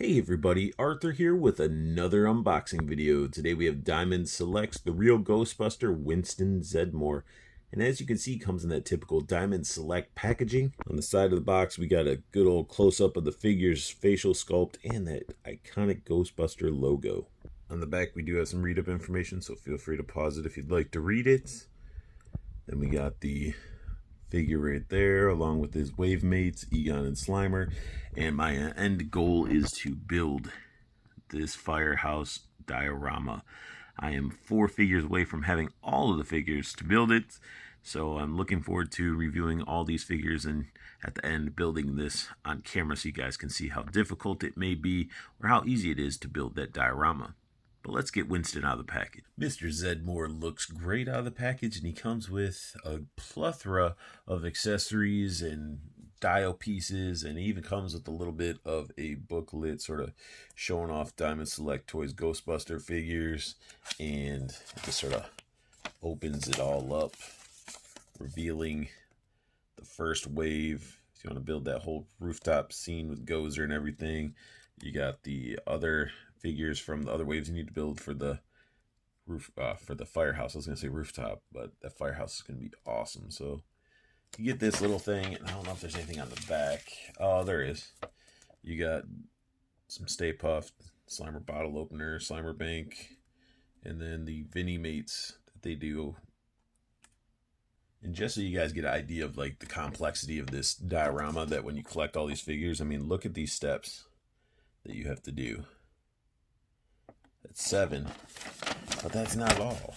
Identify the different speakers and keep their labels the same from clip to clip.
Speaker 1: Hey everybody, Arthur here with another unboxing video. Today we have Diamond Selects the real Ghostbuster Winston Zeddemore. And as you can see, comes in that typical Diamond Select packaging. On the side of the box, we got a good old close-up of the figure's facial sculpt and that iconic Ghostbuster logo. On the back, we do have some read-up information, so feel free to pause it if you'd like to read it. Then we got the figure right there, along with his wave mates, Egon and Slimer. And my end goal is to build this firehouse diorama. I am 4 figures away from having all of the figures to build it, so I'm looking forward to reviewing all these figures and at the end building this on camera so you guys can see how difficult it may be or how easy it is to build that diorama. But let's get Winston out of the package. Mr. Zeddemore looks great out of the package, and he comes with a plethora of accessories and dial pieces, and he even comes with a little bit of a booklet sort of showing off Diamond Select Toys Ghostbuster figures, and it just sort of opens it all up, revealing the first wave. If you want to build that whole rooftop scene with Gozer and everything, you got the other figures from the other waves you need to build for the roof, for the firehouse. I was gonna say rooftop, but that firehouse is gonna be awesome. So you get this little thing, and I don't know if there's anything on the back. Oh, there is. You got some Stay Puft, Slimer bottle opener, Slimer bank, and then the Vinnie mates that they do. And just so you guys get an idea of like the complexity of this diorama, that when you collect all these figures, I mean, look at these steps that you have to do. That's 7, but that's not all.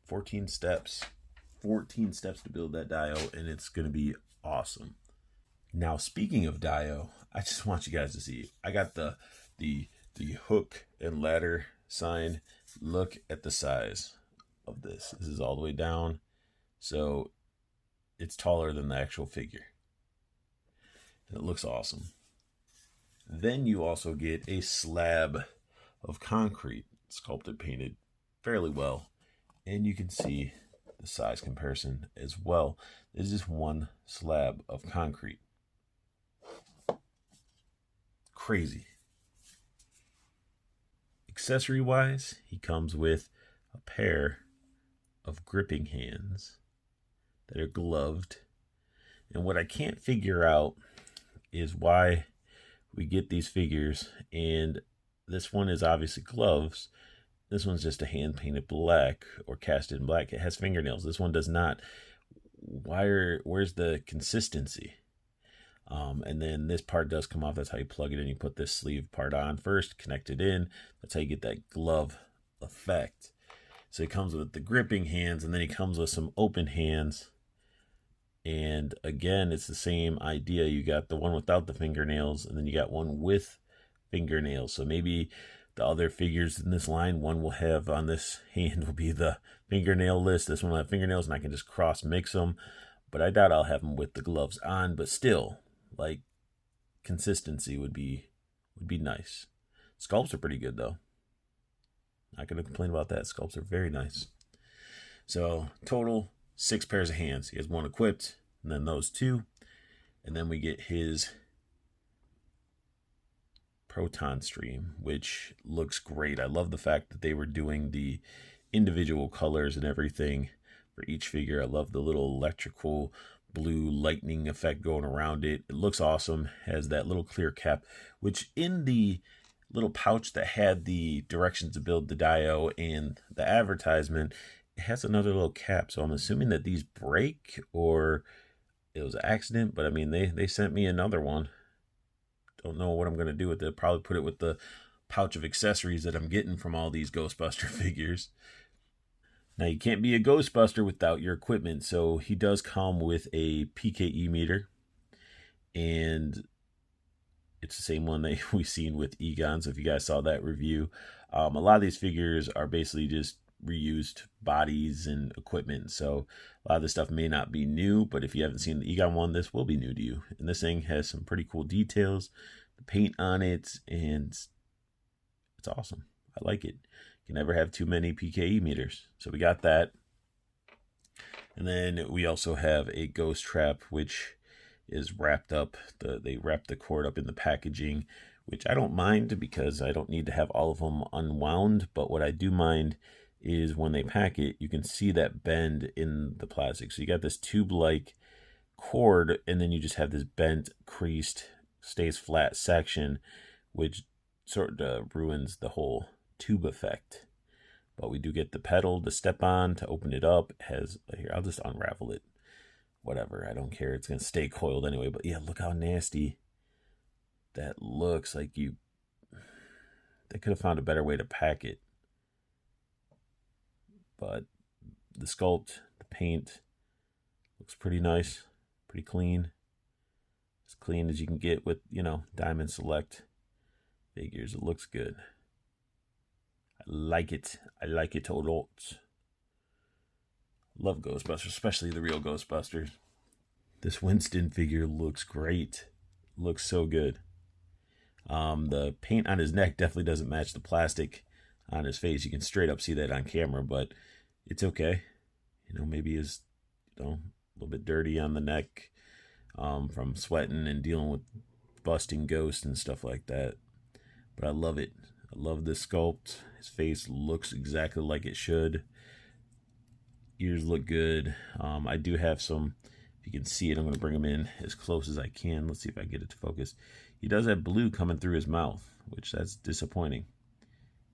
Speaker 1: Fourteen steps to build that dio, and it's going to be awesome. Now, speaking of dio, I just want you guys to see. I got the hook and ladder sign. Look at the size of this. This is all the way down, so it's taller than the actual figure. And it looks awesome. Then you also get a slab of concrete, sculpted, painted fairly well. And you can see the size comparison as well. This is one slab of concrete. Crazy. Accessory wise, he comes with a pair of gripping hands that are gloved. And what I can't figure out is why we get these figures, and this one is obviously gloves. This one's just a hand painted black or cast in black. It has fingernails. This one does not. Where's the consistency? And then this part does come off. That's how you plug it in. You put this sleeve part on first, connect it in. That's how you get that glove effect. So it comes with the gripping hands, and then it comes with some open hands. And again, it's the same idea. You got the one without the fingernails, and then you got one with fingernails. So maybe the other figures in this line, one will have on this hand will be the fingernail list. This one will have fingernails, and I can just cross mix them. But I doubt I'll have them with the gloves on. But still, like, consistency would be nice. Sculpts are pretty good though. Not gonna complain about that. Sculpts are very nice. So total 6 pairs of hands. He has one equipped, and then those 2. And then we get his proton stream, which looks great. I love the fact that they were doing the individual colors and everything for each figure. I love the little electrical blue lightning effect going around it. It looks awesome. Has that little clear cap, which in the little pouch that had the directions to build the dio and the advertisement, it has another little cap, so I'm assuming that these break or it was an accident. But I mean, they sent me another one. Don't know what I'm going to do with it. Probably put it with the pouch of accessories that I'm getting from all these Ghostbuster figures. Now, you can't be a Ghostbuster without your equipment, so he does come with a PKE meter, and it's the same one that we've seen with Egon. So if you guys saw that review, a lot of these figures are basically just reused bodies and equipment, so a lot of this stuff may not be new, but if you haven't seen the Egon one, this will be new to you. And this thing has some pretty cool details, the paint on it, and it's awesome. I like it. You can never have too many PKE meters. So we got that. And then we also have a ghost trap, which is wrapped up. They wrap the cord up in the packaging, which I don't mind because I don't need to have all of them unwound. But what I do mind is when they pack it, you can see that bend in the plastic. So you got this tube-like cord, and then you just have this bent, creased, stays flat section, which sort of ruins the whole tube effect. But we do get the pedal to step on to open it up. It has, here, I'll just unravel it. Whatever, I don't care. It's going to stay coiled anyway. But yeah, look how nasty that looks. Like they could have found a better way to pack it. But the sculpt, the paint, looks pretty nice, pretty clean. As clean as you can get with, you know, Diamond Select figures. It looks good. I like it. I like it a lot. Love Ghostbusters, especially the real Ghostbusters. This Winston figure looks great. Looks so good. The paint on his neck definitely doesn't match the plastic on his face. You can straight up see that on camera, but it's okay. You know, maybe he's, you know, a little bit dirty on the neck from sweating and dealing with busting ghosts and stuff like that. But I love it. I love this sculpt. His face looks exactly like it should. Ears look good. I do have some, if you can see it, I'm going to bring him in as close as I can. Let's see if I get it to focus. He does have blue coming through his mouth, which that's disappointing.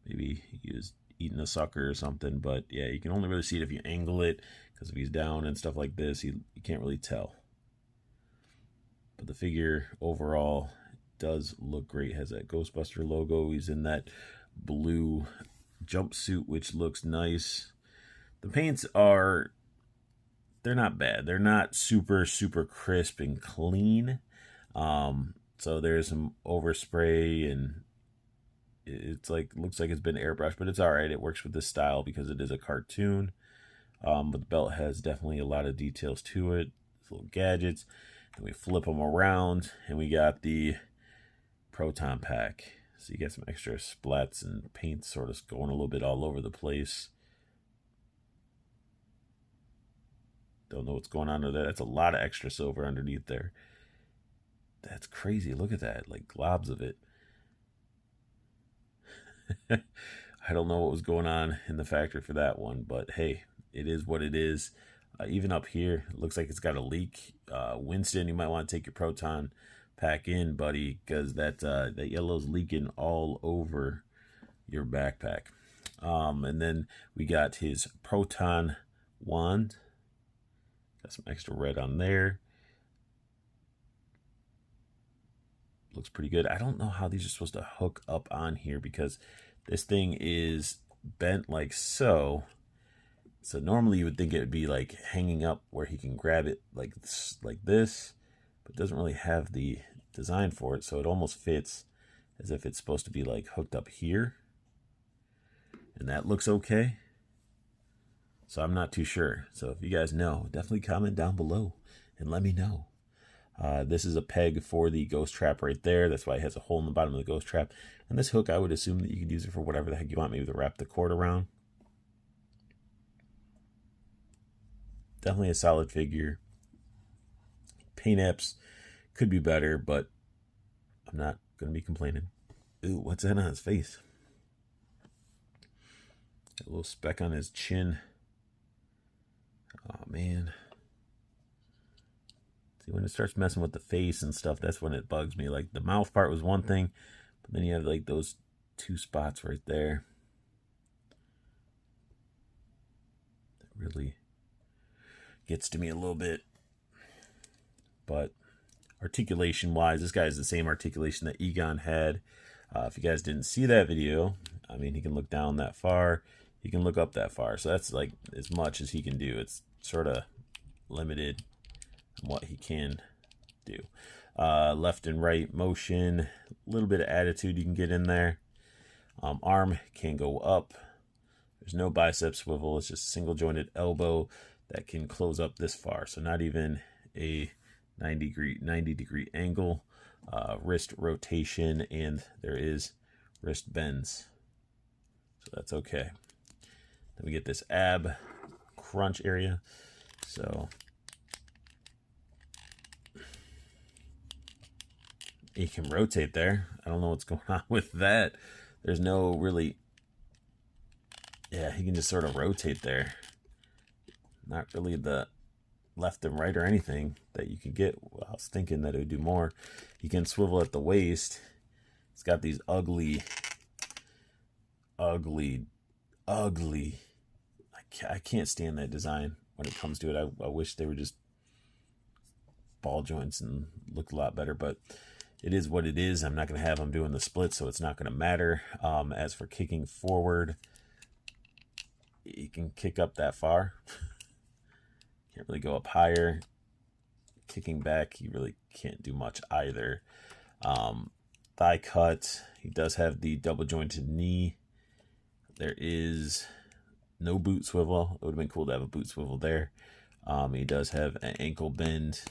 Speaker 1: Maybe he was eating a sucker or something, but yeah, you can only really see it if you angle it, because if he's down and stuff like this, you can't really tell. But the figure overall does look great. Has that Ghostbuster logo. He's in that blue jumpsuit, which looks nice. The paints are, they're not bad. They're not super, super crisp and clean. So there's some overspray, and it's like, looks like it's been airbrushed, but it's all right. It works with this style because it is a cartoon. But the belt has definitely a lot of details to it. Little gadgets. And we flip them around, and we got the Proton Pack. So you get some extra splats and paint sort of going a little bit all over the place. Don't know what's going on with that. That's a lot of extra silver underneath there. That's crazy. Look at that. Like globs of it. I don't know what was going on in the factory for that one, but hey, it is what it is. Even up here, it looks like it's got a leak. Winston, you might want to take your Proton Pack in, buddy, because that yellow's leaking all over your backpack. And then we got his Proton Wand. Got some extra red on there. Looks pretty good. I don't know how these are supposed to hook up on here because this thing is bent like so. So normally you would think it would be like hanging up where he can grab it like this, but it doesn't really have the design for it. So it almost fits as if it's supposed to be like hooked up here. And that looks okay. So I'm not too sure. So if you guys know, definitely comment down below and let me know. This is a peg for the ghost trap right there. That's why it has a hole in the bottom of the ghost trap. And this hook, I would assume that you could use it for whatever the heck you want. Maybe to wrap the cord around. Definitely a solid figure. Paint apps could be better, but I'm not going to be complaining. Ooh, what's that on his face? A little speck on his chin. Oh, man. See, when it starts messing with the face and stuff, that's when it bugs me. Like, the mouth part was one thing, but then you have, like, those two spots right there. That really gets to me a little bit. But articulation wise, this guy has the same articulation that Egon had. If you guys didn't see that video, I mean, he can look down that far, he can look up that far, so that's like as much as he can do. It's sort of limited on what he can do. Left and right motion, a little bit of attitude you can get in there. Arm can go up. There's no bicep swivel. It's just a single jointed elbow that can close up this far, so not even a 90 degree angle. Wrist rotation, and there is wrist bends, so that's okay. Then we get this ab crunch area. So you can rotate there. I don't know what's going on with that. There's no really, yeah, he can just sort of rotate there. Not really the left and right or anything that you can get. Well, I was thinking that it would do more. You can swivel at the waist. It's got these ugly. I can't stand that design when it comes to it. I wish they were just ball joints and looked a lot better, but it is what it is. I'm not going to have them doing the split, so it's not going to matter. As for kicking forward, you can kick up that far. Can't really go up higher. Kicking back, you really can't do much either. Thigh cut, he does have the double jointed knee. There is no boot swivel. It would have been cool to have a boot swivel there. He does have an ankle bend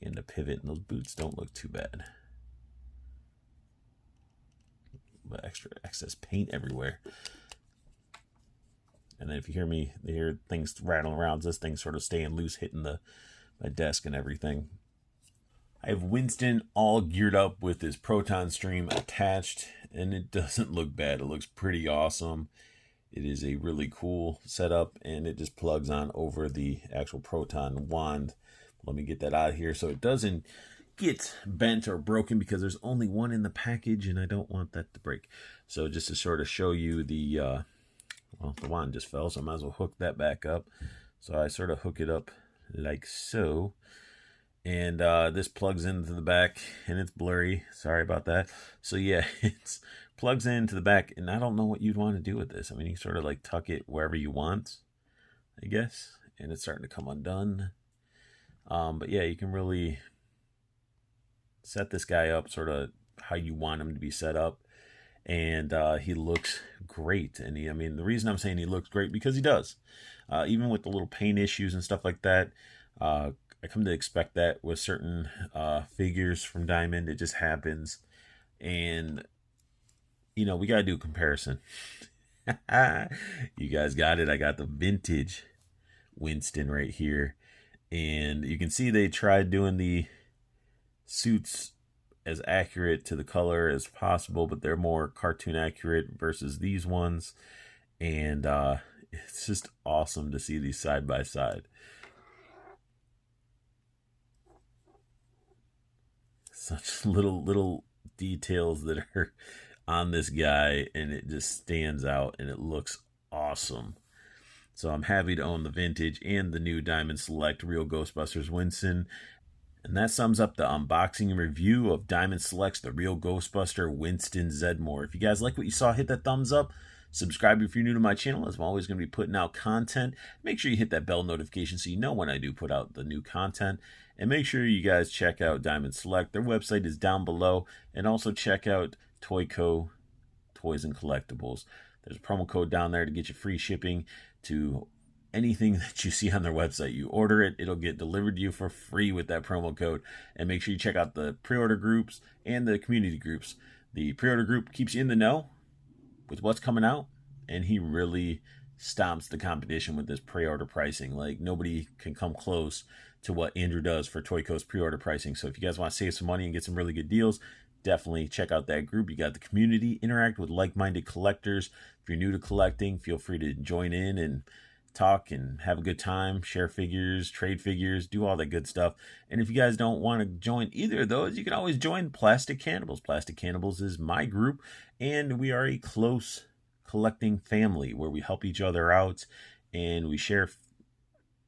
Speaker 1: and a pivot, and those boots don't look too bad. But extra excess paint everywhere. And then if you hear things rattling around, this thing sort of staying loose, hitting my desk and everything. I have Winston all geared up with his proton stream attached, and it doesn't look bad. It looks pretty awesome. It is a really cool setup, and it just plugs on over the actual proton wand. Let me get that out of here so it doesn't get bent or broken, because there's only one in the package and I don't want that to break. So just to sort of show you the wand just fell, so I might as well hook that back up. So I sort of hook it up like so. And this plugs into the back, and it's blurry. Sorry about that. So yeah, it's plugs into the back, and I don't know what you'd want to do with this. I mean, you sort of like tuck it wherever you want, I guess. And it's starting to come undone. But yeah, you can really set this guy up sort of how you want him to be set up. And he looks great. And I mean, the reason I'm saying he looks great, because he does. Even with the little paint issues and stuff like that, I come to expect that with certain figures from Diamond. It just happens. And, you know, we got to do a comparison. You guys got it. I got the vintage Winston right here. And you can see they tried doing the suits as accurate to the color as possible, but they're more cartoon accurate versus these ones. And it's just awesome to see these side by side. Such little details that are on this guy, and it just stands out and it looks awesome. So I'm happy to own the vintage and the new Diamond Select Real Ghostbusters Winston. And that sums up the unboxing and review of Diamond Select's The Real Ghostbuster Winston Zeddemore. If you guys like what you saw, hit that thumbs up. Subscribe if you're new to my channel, as I'm always going to be putting out content. Make sure you hit that bell notification so you know when I do put out the new content. And make sure you guys check out Diamond Select. Their website is down below. And also check out Toyco Toys and Collectibles. There's a promo code down there to get you free shipping to anything that you see on their website. You order it, it'll get delivered to you for free with that promo code. And make sure you check out the pre-order groups and the community groups. The pre-order group keeps you in the know with what's coming out, and he really stomps the competition with this pre-order pricing. Like, nobody can come close to what Andrew does for Toyco's pre-order pricing. So if you guys want to save some money and get some really good deals, definitely check out that group. You got the community, interact with like-minded collectors. If you're new to collecting, feel free to join in and talk and have a good time, share figures, trade figures, do all that good stuff. And if you guys don't want to join either of those, you can always join Plastic Cannibals. Plastic Cannibals is my group, and we are a close collecting family where we help each other out and we share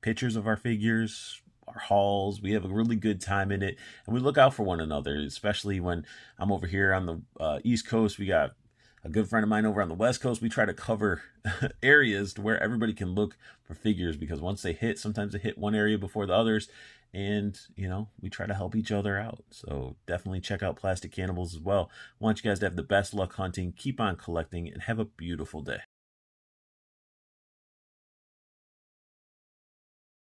Speaker 1: pictures of our figures, our hauls. We have a really good time in it, and we look out for one another, especially when I'm over here on the East Coast. We got a good friend of mine over on the West Coast. We try to cover areas to where everybody can look for figures, because once they hit, sometimes they hit one area before the others. And, you know, we try to help each other out. So definitely check out Plastic Cannibals as well. I want you guys to have the best luck hunting, keep on collecting, and have a beautiful day.